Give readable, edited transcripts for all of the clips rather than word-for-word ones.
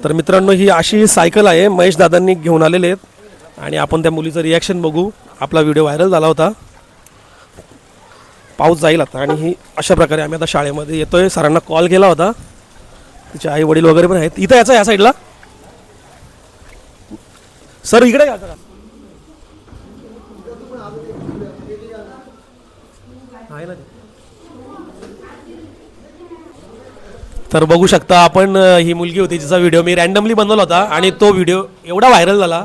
तर मित्रांनो ही अशी सायकल आहे, महेश दादांनी घेऊन आलेले आहेत आणि आपण त्या मुलीचं रिॲक्शन बघू. आपला व्हिडिओ व्हायरल झाला होता. पाऊस जाईल आता आणि ही अशा प्रकारे आम्ही आता शाळेमध्ये येतोय. सरांना कॉल केला होता, तिचे आई वडील वगैरे पण आहेत. इथं याचा या साईडला सर इकडे या जरा. आहे ना. तर बघू शकता आपण, ही मुलगी होती जिचा व्हिडिओ मी रॅन्डमली बनवला होता आणि तो व्हिडिओ एवढा व्हायरल झाला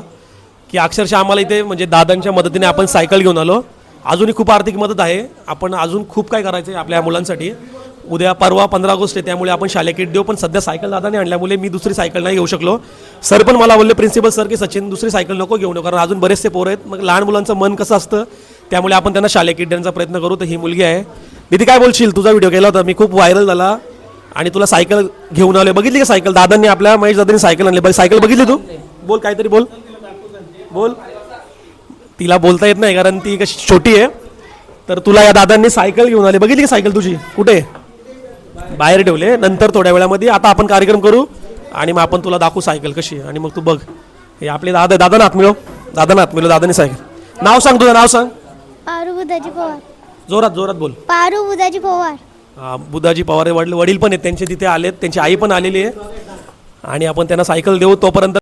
की अक्षरशः आम्हाला इथे म्हणजे दादांच्या मदतीने आपण सायकल घेऊन आलो. अजूनही खूप आर्थिक मदत आहे. आपण अजून खूप काय करायचं आहे आपल्या मुलांसाठी. उद्या परवा 15 ऑगस्ट आहे, त्यामुळे आपण शालेय किट देऊ. पण सध्या सायकल दादाने आणल्यामुळे मी दुसरी सायकल नाही घेऊ शकलो. सर पण मला बोलले, प्रिन्सिपल सर, की सचिन दुसरी सायकल नको घेऊ नको, कारण अजून बरेचसे पोरं आहेत. मग लहान मुलांचं मन कसं असतं, त्यामुळे आपण त्यांना शालेय किट देण्याचा प्रयत्न करू. तर ही मुलगी आहे. दीदी काय बोलशील, तुझा व्हिडिओ केला होता मी, खूप व्हायरल झाला आणि तुला सायकल घेऊन आले. बघितली का सायकल? दादांनी, आपल्या महेश दादांनी सायकल आणली. सायकल बघितली तू? बोल काहीतरी बोल बोल. तिला बोलता येत नाही कारण ती कशी छोटी आहे. तर तुला या दादांनी सायकल घेऊन आले. बघितली का सायकल तुझी? कुठे? बाहेर ठेवले. नंतर थोड्या वेळामध्ये आता आपण कार्यक्रम करू आणि मग आपण तुला दाखवू सायकल कशी. आणि मग तू बघ. हे आपले दादांना हात मिळव. दादांनी सायकल. नाव सांग, तुझं नाव सांग. पारू बुधाजी पवार. जोरात जोरात बोल. पारू बुधाजी पवार. बुधाजी पवार वडील पण आहेत त्यांचे, तिथे आलेत. त्यांची आई पण आलेली आहे आणि आपण त्यांना सायकल देऊ. तोपर्यंत